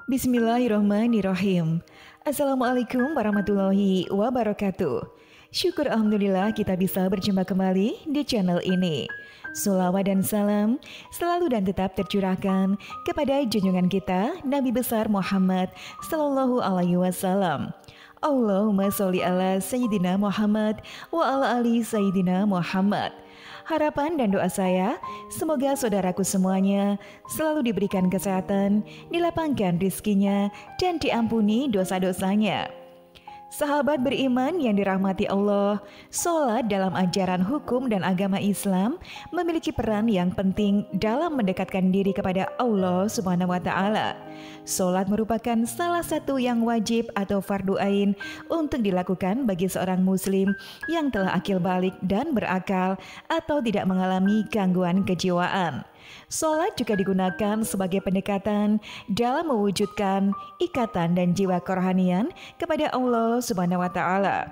Bismillahirrahmanirrahim. Assalamualaikum warahmatullahi wabarakatuh. Syukur Alhamdulillah kita bisa berjumpa kembali di channel ini. Sholawat dan salam selalu dan tetap tercurahkan kepada junjungan kita Nabi besar Muhammad Sallallahu Alaihi Wasallam. Allahumma sholli ala Sayyidina Muhammad wa ala ali Sayyidina Muhammad. Harapan dan doa saya, semoga saudaraku semuanya selalu diberikan kesehatan, dilapangkan rizkinya, dan diampuni dosa-dosanya. Sahabat beriman yang dirahmati Allah, sholat dalam ajaran hukum dan agama Islam memiliki peran yang penting dalam mendekatkan diri kepada Allah Subhanahu wa Ta'ala. Sholat merupakan salah satu yang wajib atau fardu ain untuk dilakukan bagi seorang muslim yang telah akil balik dan berakal atau tidak mengalami gangguan kejiwaan. Sholat juga digunakan sebagai pendekatan dalam mewujudkan ikatan dan jiwa kerohanian kepada Allah Subhanahu wa Ta'ala.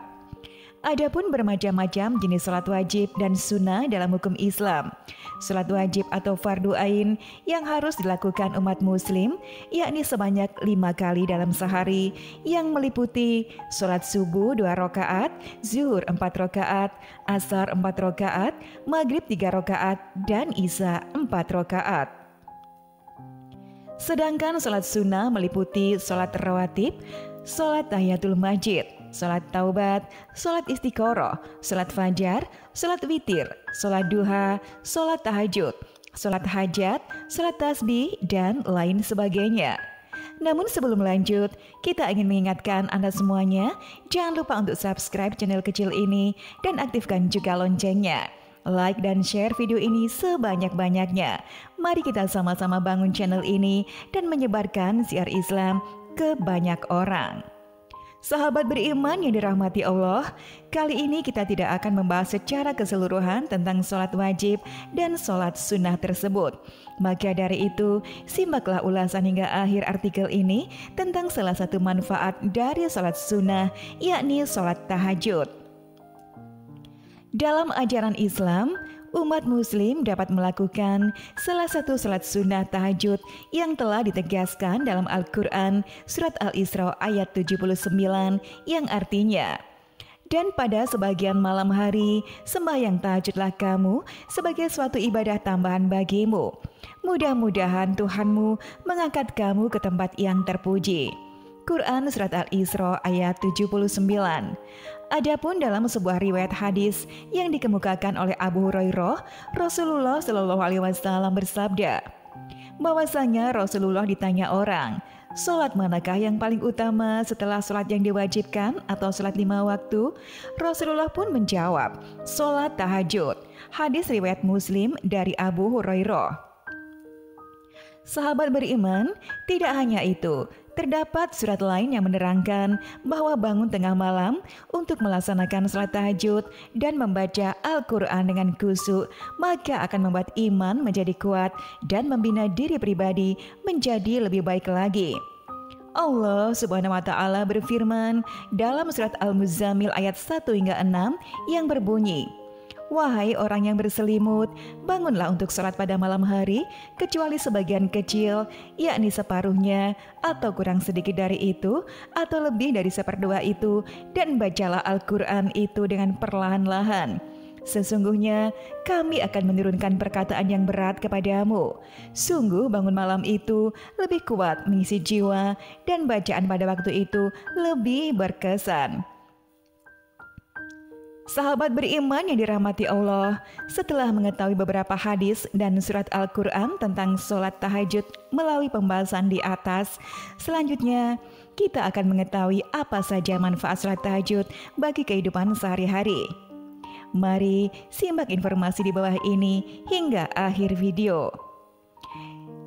Adapun bermacam-macam jenis sholat wajib dan sunnah dalam hukum Islam. Sholat wajib atau fardu ain yang harus dilakukan umat muslim yakni sebanyak 5 kali dalam sehari yang meliputi sholat subuh 2 rakaat, zuhur 4 rakaat, asar 4 rakaat, maghrib 3 rakaat, dan isya 4 rakaat. Sedangkan sholat sunnah meliputi sholat rawatib, sholat tahiyatul masjid, sholat taubat, sholat istiqoroh, sholat fajar, sholat witir, sholat duha, sholat tahajud, sholat hajat, sholat tasbih, dan lain sebagainya. Namun sebelum lanjut, kita ingin mengingatkan Anda semuanya, jangan lupa untuk subscribe channel kecil ini dan aktifkan juga loncengnya. Like dan share video ini sebanyak-banyaknya. Mari kita sama-sama bangun channel ini dan menyebarkan siar Islam ke banyak orang. Sahabat beriman yang dirahmati Allah, kali ini kita tidak akan membahas secara keseluruhan tentang sholat wajib dan sholat sunnah tersebut. Maka dari itu, simaklah ulasan hingga akhir artikel ini tentang salah satu manfaat dari sholat sunnah, yakni sholat tahajud. Dalam ajaran Islam, umat muslim dapat melakukan salah satu salat sunnah tahajud yang telah ditegaskan dalam Al-Quran surat Al-Isra ayat 79 yang artinya, dan pada sebagian malam hari sembahyang tahajudlah kamu sebagai suatu ibadah tambahan bagimu. Mudah-mudahan Tuhanmu mengangkat kamu ke tempat yang terpuji. Quran surat Al-Isra ayat 79. Adapun dalam sebuah riwayat hadis yang dikemukakan oleh Abu Hurairah, Rasulullah Shallallahu Alaihi Wasallam bersabda, bahwasanya Rasulullah ditanya orang, sholat manakah yang paling utama setelah sholat yang diwajibkan atau sholat 5 waktu? Rasulullah pun menjawab, sholat tahajud. Hadis riwayat Muslim dari Abu Hurairah. Sahabat beriman, tidak hanya itu, terdapat surat lain yang menerangkan bahwa bangun tengah malam untuk melaksanakan salat tahajud dan membaca Al-Quran dengan khusyuk, maka akan membuat iman menjadi kuat dan membina diri pribadi menjadi lebih baik lagi. Allah Subhanahu wa Ta'ala berfirman dalam surat Al-Muzammil ayat 1 hingga 6 yang berbunyi, wahai orang yang berselimut, bangunlah untuk sholat pada malam hari, kecuali sebagian kecil, yakni separuhnya, atau kurang sedikit dari itu, atau lebih dari seperdua itu, dan bacalah Al-Quran itu dengan perlahan-lahan. Sesungguhnya kami akan menurunkan perkataan yang berat kepadamu. Sungguh bangun malam itu lebih kuat mengisi jiwa, dan bacaan pada waktu itu lebih berkesan. Sahabat beriman yang dirahmati Allah, setelah mengetahui beberapa hadis dan surat Al-Quran tentang sholat tahajud melalui pembahasan di atas, selanjutnya kita akan mengetahui apa saja manfaat sholat tahajud bagi kehidupan sehari-hari. Mari simak informasi di bawah ini hingga akhir video.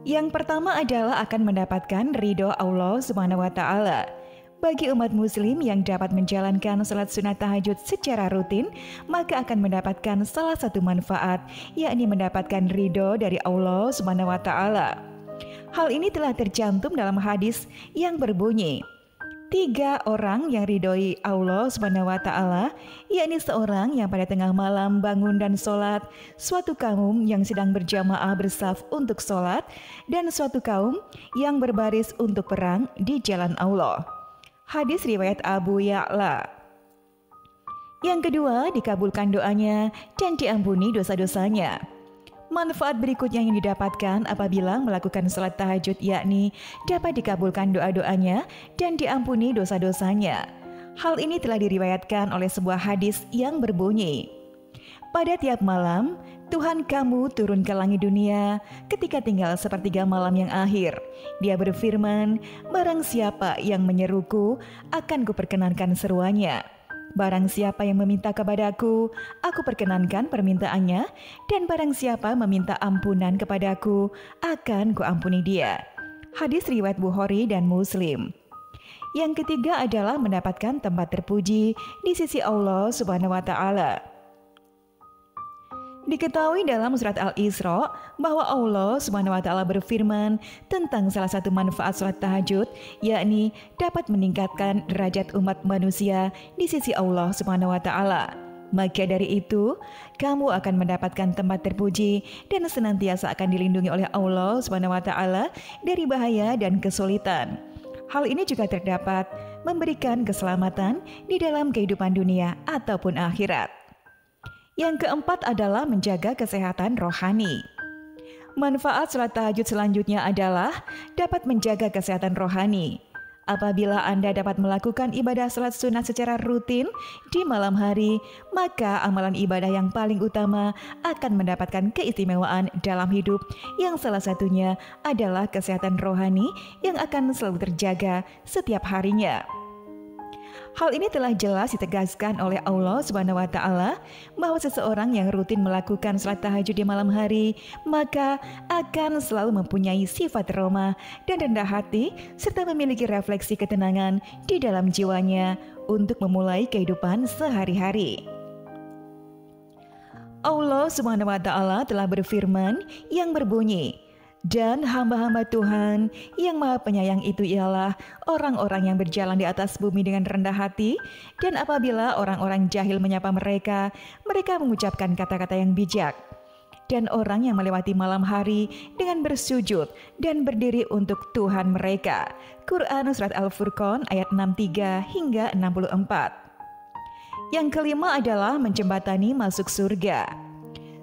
Yang pertama adalah akan mendapatkan ridho Allah Subhanahu wa Ta'ala. Bagi umat muslim yang dapat menjalankan salat sunat tahajud secara rutin, maka akan mendapatkan salah satu manfaat, yakni mendapatkan ridho dari Allah Subhanahu wa Ta'ala. Hal ini telah tercantum dalam hadis yang berbunyi, 3 orang yang ridhoi Allah Subhanahu wa Ta'ala, yakni seorang yang pada tengah malam bangun dan sholat, suatu kaum yang sedang berjamaah bersaf untuk sholat, dan suatu kaum yang berbaris untuk perang di jalan Allah. Hadis riwayat Abu Ya'la. Yang kedua, dikabulkan doanya dan diampuni dosa-dosanya. Manfaat berikutnya yang didapatkan apabila melakukan sholat tahajud yakni dapat dikabulkan doa-doanya dan diampuni dosa-dosanya. Hal ini telah diriwayatkan oleh sebuah hadis yang berbunyi, pada tiap malam, Tuhan kamu turun ke langit dunia ketika tinggal sepertiga malam yang akhir. Dia berfirman, barang siapa yang menyeruku, akan kuperkenankan seruannya. Barang siapa yang meminta kepadaku, aku perkenankan permintaannya, dan barang siapa meminta ampunan kepadaku, akan kuampuni dia. Hadis riwayat Bukhari dan Muslim. Yang ketiga adalah mendapatkan tempat terpuji di sisi Allah Subhanahu wa Ta'ala. Diketahui dalam surat Al-Isra bahwa Allah Subhanahu wa Ta'ala berfirman tentang salah satu manfaat sholat tahajud, yakni dapat meningkatkan derajat umat manusia di sisi Allah Subhanahu wa Ta'ala. Maka dari itu, kamu akan mendapatkan tempat terpuji dan senantiasa akan dilindungi oleh Allah Subhanahu wa Ta'ala dari bahaya dan kesulitan. Hal ini juga terdapat memberikan keselamatan di dalam kehidupan dunia ataupun akhirat. Yang keempat adalah menjaga kesehatan rohani. Manfaat sholat tahajud selanjutnya adalah dapat menjaga kesehatan rohani. Apabila Anda dapat melakukan ibadah sholat sunat secara rutin di malam hari, maka amalan ibadah yang paling utama akan mendapatkan keistimewaan dalam hidup, yang salah satunya adalah kesehatan rohani yang akan selalu terjaga setiap harinya. Hal ini telah jelas ditegaskan oleh Allah Subhanahu wa Ta'ala bahwa seseorang yang rutin melakukan salat tahajud di malam hari maka akan selalu mempunyai sifat ramah dan rendah hati serta memiliki refleksi ketenangan di dalam jiwanya untuk memulai kehidupan sehari-hari. Allah Subhanahu wa Ta'ala telah berfirman yang berbunyi, dan hamba-hamba Tuhan yang Maha Penyayang itu ialah orang-orang yang berjalan di atas bumi dengan rendah hati, dan apabila orang-orang jahil menyapa mereka, mereka mengucapkan kata-kata yang bijak. Dan orang yang melewati malam hari dengan bersujud dan berdiri untuk Tuhan mereka. Quran Surat Al-Furqan ayat 63 hingga 64. Yang kelima adalah menjembatani masuk surga.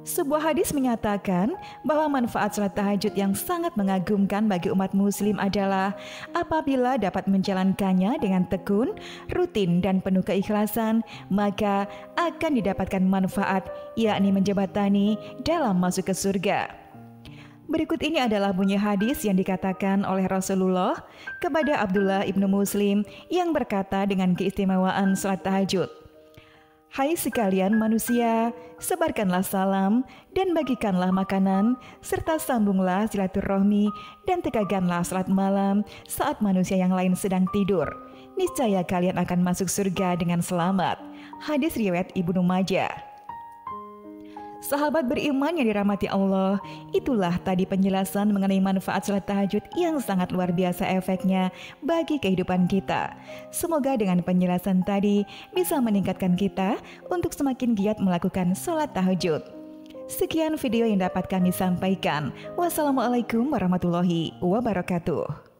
Sebuah hadis menyatakan bahwa manfaat salat tahajud yang sangat mengagumkan bagi umat muslim adalah apabila dapat menjalankannya dengan tekun, rutin, dan penuh keikhlasan, maka akan didapatkan manfaat, yakni menjembatani dalam masuk ke surga. Berikut ini adalah bunyi hadis yang dikatakan oleh Rasulullah kepada Abdullah ibnu Muslim yang berkata dengan keistimewaan salat tahajud, hai sekalian manusia, sebarkanlah salam dan bagikanlah makanan, serta sambunglah silaturahmi dan tegakkanlah salat malam saat manusia yang lain sedang tidur. Niscaya kalian akan masuk surga dengan selamat. Hadis riwayat Ibnu Majah. Sahabat beriman yang dirahmati Allah, itulah tadi penjelasan mengenai manfaat salat tahajud yang sangat luar biasa efeknya bagi kehidupan kita. Semoga dengan penjelasan tadi bisa meningkatkan kita untuk semakin giat melakukan salat tahajud. Sekian video yang dapat kami sampaikan. Wassalamualaikum warahmatullahi wabarakatuh.